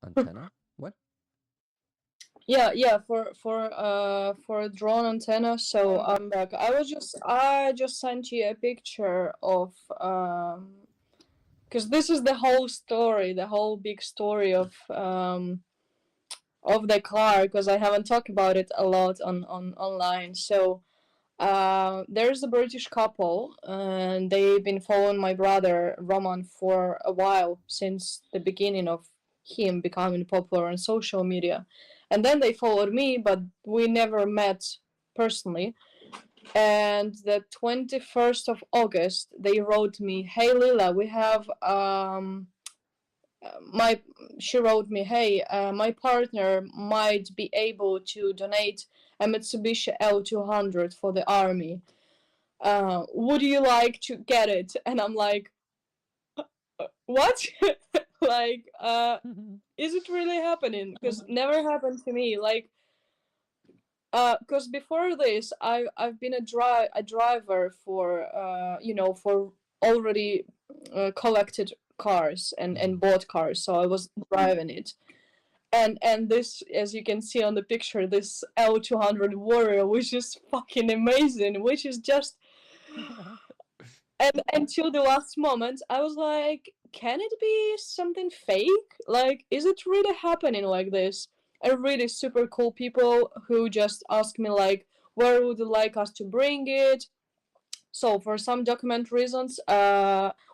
antenna. What? Yeah, for a drone antenna. So I'm back. I just sent you a picture of because this is the whole story, the whole big story of the car, because I haven't talked about it a lot on online. So there's a British couple, and they've been following my brother Roman for a while, since the beginning of him becoming popular on social media. And then they followed me, but we never met personally. And the 21st of August, they wrote me, "Hey Lila, we have she wrote me, hey, my partner might be able to donate a Mitsubishi L200 for the army. Would you like to get it?" And I'm like, what? Like, is it really happening? Because never happened to me. Like, because before this, I've been a driver for for already collected cars and bought cars, so I was driving it. And this, as you can see on the picture, this L200 Warrior, which is fucking amazing, which is just and until the last moment I was like, can it be something fake? Like, is it really happening like this? And really super cool people who just ask me like, where would you like us to bring it? So for some document reasons,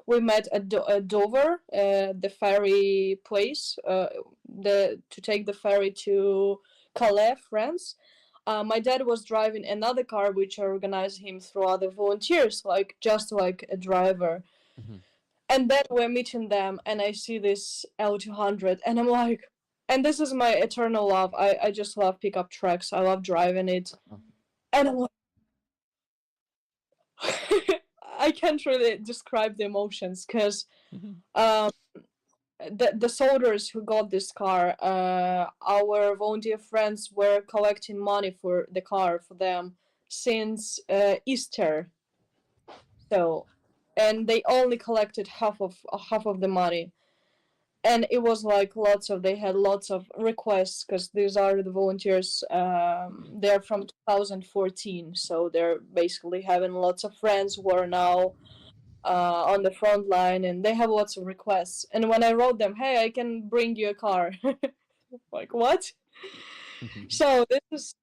we met at Dover, the ferry place, to take the ferry to Calais, France. My dad was driving another car, which organized him through other volunteers, like just like a driver. And then we're meeting them, and I see this L200, and I'm like, and this is my eternal love. I just love pickup trucks. I love driving it. And I'm like, I can't really describe the emotions, because the soldiers who got this car, our volunteer friends were collecting money for the car for them since Easter. So, and they only collected half of the money. And it was like they had lots of requests, because these are the volunteers. They're from 2014, so they're basically having lots of friends who are now on the front line, and they have lots of requests. And when I wrote them, hey, I can bring you a car, like, what? So this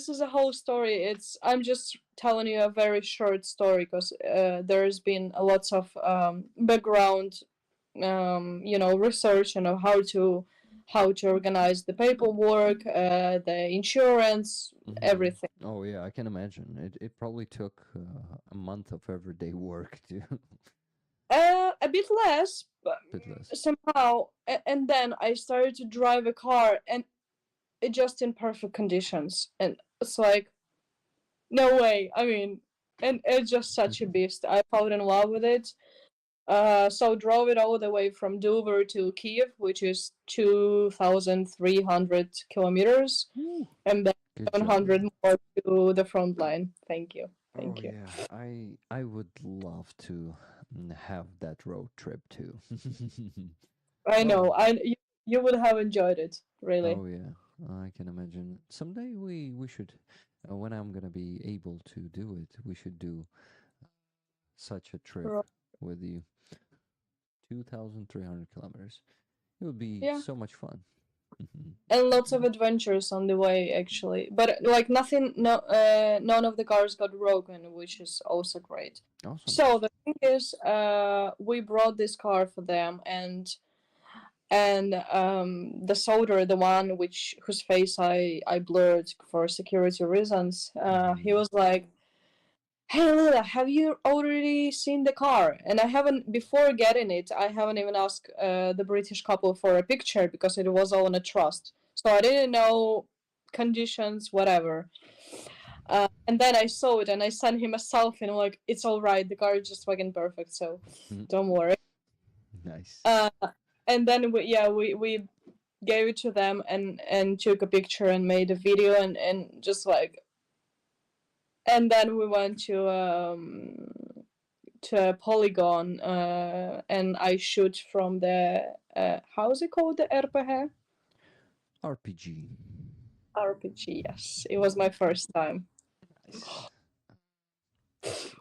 is a whole story. I'm just telling you a very short story, because there's been a lots of background research and how to how to organize the paperwork, the insurance, everything. Oh yeah, I can imagine. It probably took a month of everyday work to A bit less, but bit less. somehow. And then I started to drive a car, and it just in perfect conditions, and it's like, no way. I mean, and it's just such a beast. I fell in love with it. So drove it all the way from Dover to Kiev, which is 2,300 kilometers, Ooh, and then good 700 job. more to the front line. Thank you. Oh Thank you. yeah, I would love to have that road trip too. I know. Well, You would have enjoyed it, really. oh yeah, I can imagine. Someday we should, when I'm gonna be able to do it, we should do such a trip with you. 2,300 kilometers. It would be Yeah. so much fun. And lots of adventures on the way, actually. But like nothing, no, none of the cars got broken, which is also great. Awesome. So the thing is, we brought this car for them, and the soldier, the one whose face I blurred for security reasons, he was like, "Hey Lila, have you already seen the car?" And I haven't, before getting it, I haven't even asked the British couple for a picture because it was all on a trust. So I didn't know conditions, whatever. And then I saw it and I sent him a selfie and I'm like, it's all right, the car is just fucking perfect, so don't worry. Nice. And then we gave it to them and took a picture and made a video and just like, and then we went to a polygon and I shoot from the how's it called, the RPG? RPG. RPG, yes. It was my first time.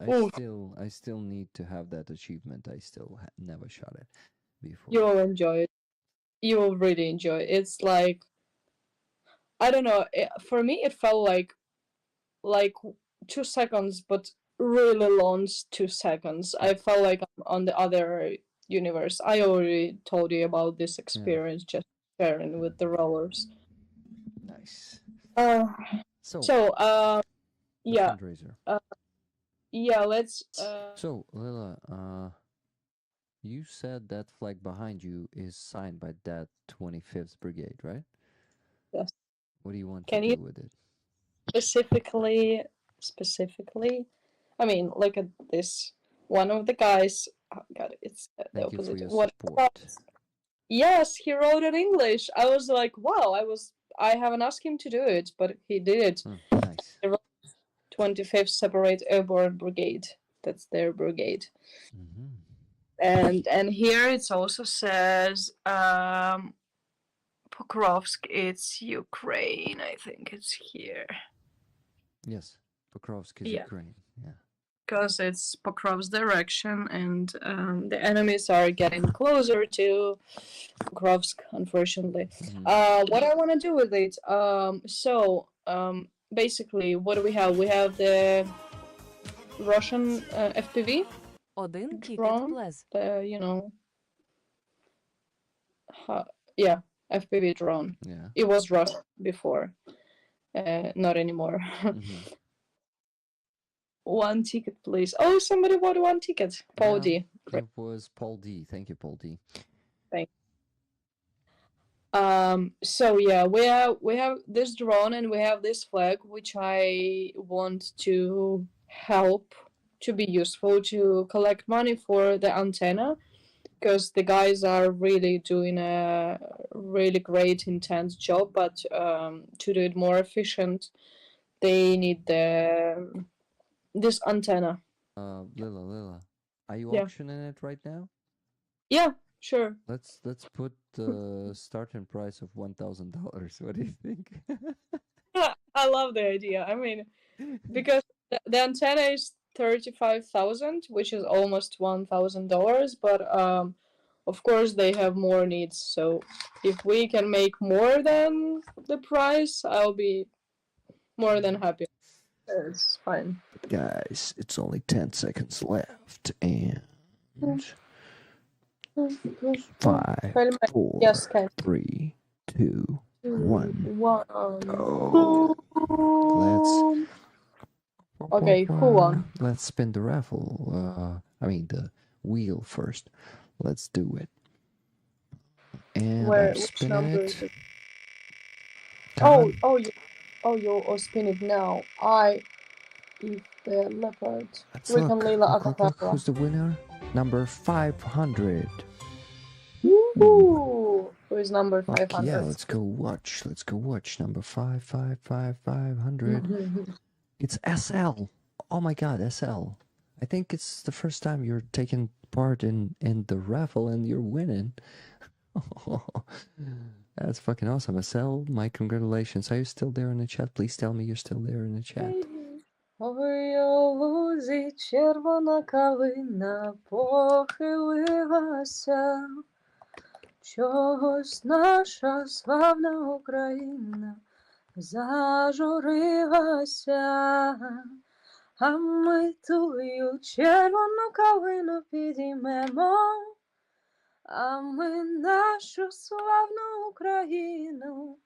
Nice. Ooh. I still need to have that achievement. I still never shot it before. You will enjoy it. You will really enjoy it. It's like, I don't know. For me, it felt like 2 seconds, but really long 2 seconds. I felt like I'm on the other universe. I already told you about this experience, just sharing with the rollers. Nice. So yeah. Fundraiser. Yeah, let's. So Lila, you said that flag behind you is signed by that 25th Brigade, right? Yes. What do you want to do with it? Specifically, I mean, look at this. One of the guys. Oh God, it's the Thank opposite. you for your support. Yes, he wrote in English. I was like, wow. I haven't asked him to do it, but he did it. Nice. 25th Separate Airborne Brigade. That's their brigade. And here it also says Pokrovsk. It's Ukraine. I think it's here. Yes, Pokrovsk is Ukraine. Yeah. Because it's Pokrov's direction, and the enemies are getting closer to Pokrovsk, unfortunately. What I want to do with it? Basically, what do we have? We have the Russian FPV drone. FPV drone. Yeah. It was Russian before, not anymore. One ticket, please. Oh, somebody bought one ticket. Paul D. It was Paul D. Thank you, Paul D. Thanks. So yeah, we have this drone and we have this flag, which I want to help to be useful to collect money for the antenna, because the guys are really doing a really great, intense job. But to do it more efficient, they need this antenna. Lila, are you auctioning it right now? Yeah, sure. Let's put the starting price of $1,000. What do you think? I love the idea. I mean, because the antenna is 35,000, which is almost $1,000. But of course they have more needs. So if we can make more than the price, I'll be more than happy. It's fine. But guys, it's only 10 seconds left, and 5, 4, 3, 2, 1. One. Oh, let's. Okay, who won? Let's spin the raffle. I mean the wheel first. Let's do it. And Which number it. is it? Come Oh, you spin it now. If the leopard. Let's We can Lila look. acapella. Who's the winner? Number 500. Woo! Who is number Fuck 500? yeah, let's go watch. Number 500. It's SL. Oh my god, SL. I think it's the first time you're taking part in the raffle and you're winning. That's fucking awesome. SL, my congratulations. Are you still there in the chat? Please tell me you're still there in the chat. Ой, у лузі червона калина похилилася, чогось наша славна Україна зажурилася, а ми тую червону калину підіймемо, а ми нашу славну Україну,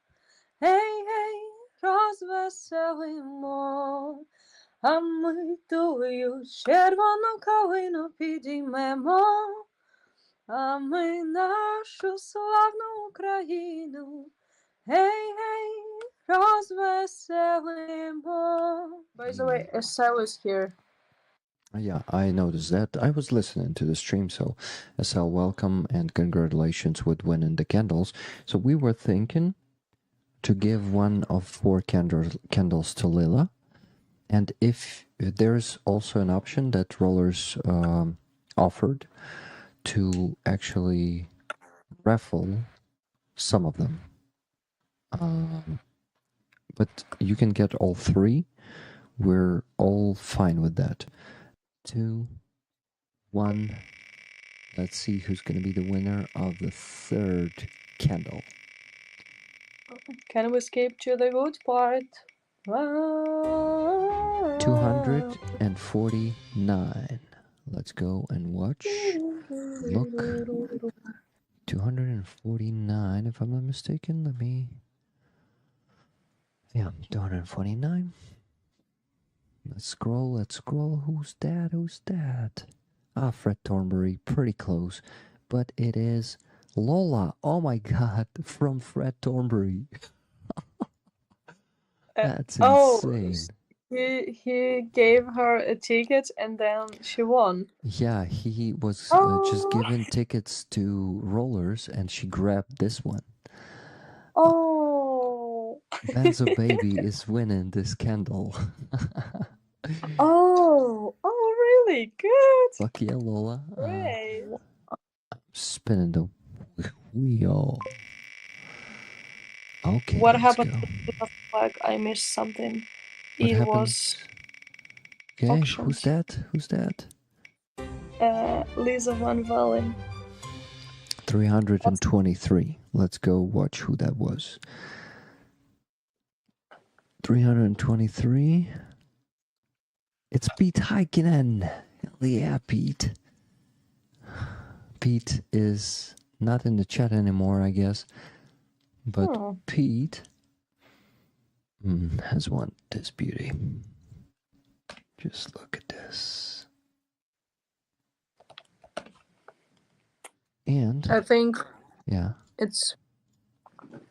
гей, розвеселимо. А ми тую червону калину підіймемо, а ми нашу славну Україну, гей, розвеселимо. By the way, SL is here. Yeah, I noticed that. I was listening to the stream, so SL, welcome and congratulations with winning the candles. So we were thinking to give one of 4 candles to Lila. And if there's also an option that Rollers offered to actually raffle some of them. But you can get all 3. We're all fine with that. 2, 1. Let's see who's going to be the winner of the 3rd candle. Can we skip to the good part? 249. Let's go and watch. Look. 249, if I'm not mistaken. Let me... Yeah, 249. Let's scroll. Who's that? Ah, Fred Thornbury. Pretty close. But it is Lola. Oh my god, from Fred Thornbury. That's insane. He gave her a ticket and then she won. Yeah, he was just giving tickets to Rollers and she grabbed this one. Oh. Benzo Baby is winning this candle. Oh, really? Good. Fuck yeah, Lola. Great. I'm spinning the wheel. Okay, What let's happened go. to the flag? I missed something. What it happened? was Okay, auctioned. Who's that? Lisa Van Valen. 323. Let's go watch who that was. 323. It's Pete Heikkinen. Hell yeah, Pete. Pete is not in the chat anymore, I guess. But Pete has won this beauty. Just look at this. And I think yeah, it's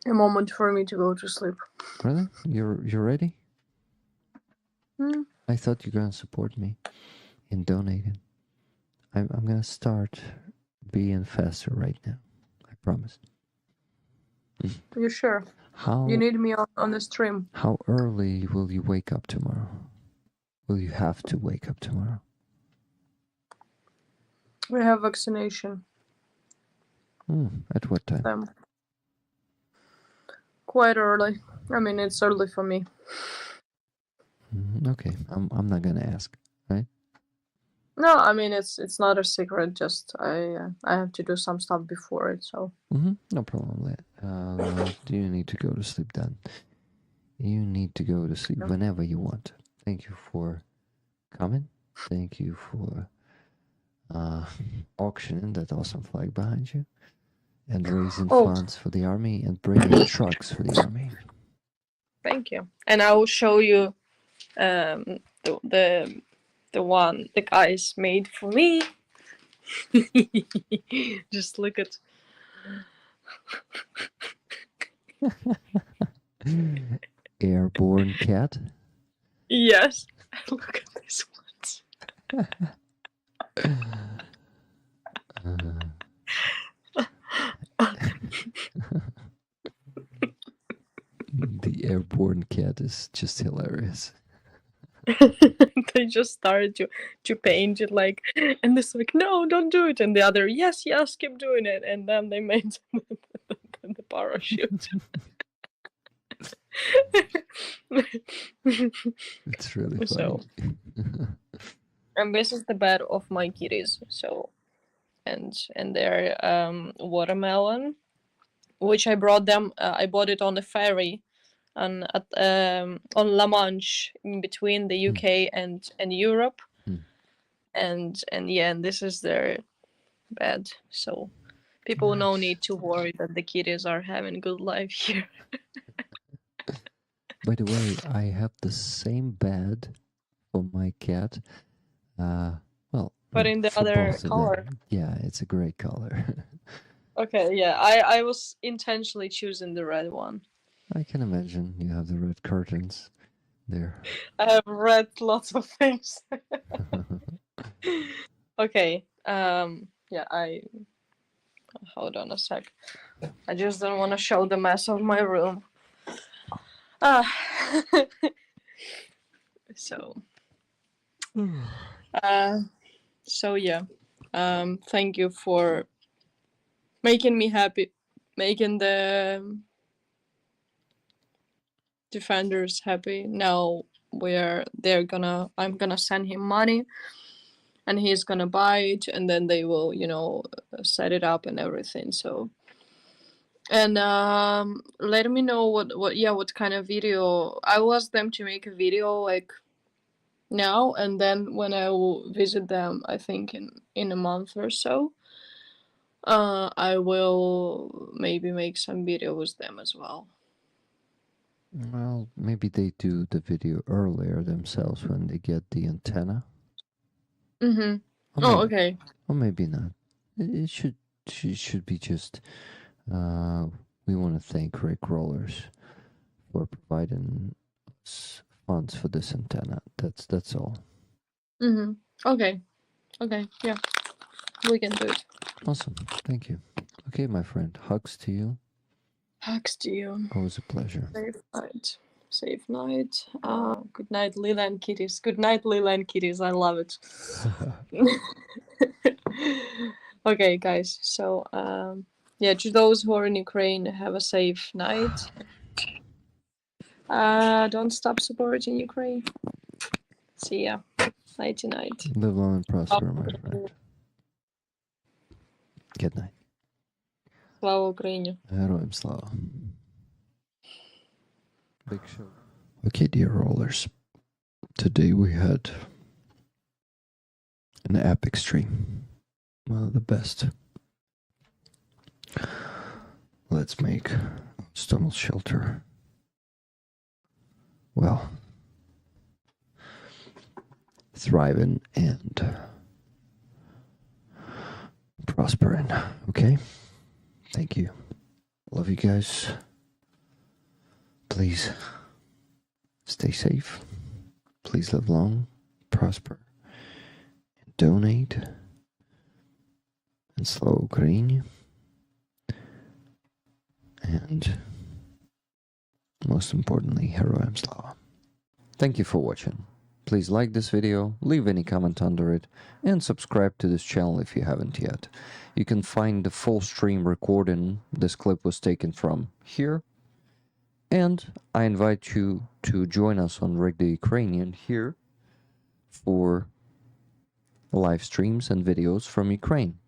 a moment for me to go to sleep. Really? You're ready? Hmm. I thought you're gonna support me in donating. I'm gonna start being faster right now. I promise. You sure? How You need me on the stream. How early will you wake up tomorrow? Will you have to wake up tomorrow? We have vaccination. At what time? Quite early. I mean, it's early for me. Okay, I'm not gonna ask, right? No, I mean it's not a secret. Just I have to do some stuff before it. So. No problem. Do you need to go to sleep then? You need to go to sleep whenever you want. Thank you for coming. Thank you for auctioning that awesome flag behind you. and raising Oh. funds for the army and bringing trucks for the army. Thank you. And I will show you the one the guys made for me. Just look at. Airborne cat. Yes. Look at this one. The airborne cat is just hilarious. They just started to paint it like, and this like, no, don't do it, and the other, yes, keep doing it, and then they made the parachute. It's really funny. So, and this is the bed of my kitties. So, and their watermelon, which I brought them. I bought it on the ferry, on La Manche, in between the UK and Europe. And yeah, and this is their bed. So people Nice. no need to worry that the kitties are having a good life here. By the way, I have the same bed for my cat. Well, But in the for other both of color. them. Yeah, it's a great color. Okay, yeah, I was intentionally choosing the red one. I can imagine you have the red curtains there. I have read lots of things. Okay, yeah, hold on a sec. I just don't want to show the mess of my room. So yeah, thank you for making me happy, making the defenders happy. Now I'm gonna send him money, and he's gonna buy it, and then they will, set it up and everything. So, and let me know what kind of video. I want them to make a video like now, and then when I will visit them, I think in a month or so, I will maybe make some video with them as well. Well, maybe they do the video earlier themselves when they get the antenna. Mm-hmm. Or Okay. Or maybe not. It should be just. We want to thank Rick Rollers for providing us funds for this antenna. That's all. Mm-hmm. Okay. Yeah, we can do it. Awesome. Thank you. Okay, my friend. Hugs to you. Hugs to you. Always a pleasure. Safe night. Good night, Lila and kitties. Good night, Lila and kitties. I love it. Okay, guys. So, yeah, to those who are in Ukraine, have a safe night. Don't stop supporting Ukraine. See ya. Nighty night. Live long and prosper, my friend. Good night. Слава Україні. Героям слава. Big show. Okay, dear rollers. Today we had an epic stream. One of the best. Let's make Gostomel Shelter. Well, thriving and prospering. Okay? Thank you. Love you guys. Please stay safe. Please live long, prosper, and donate. And Slava Ukraine. And most importantly, Heroям Slava. Thank you for watching. Please like this video, leave any comment under it, and subscribe to this channel if you haven't yet. You can find the full stream recording this clip was taken from here. And I invite you to join us on Rig the Ukrainian here for live streams and videos from Ukraine.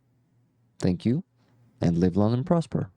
Thank you, and live long and prosper.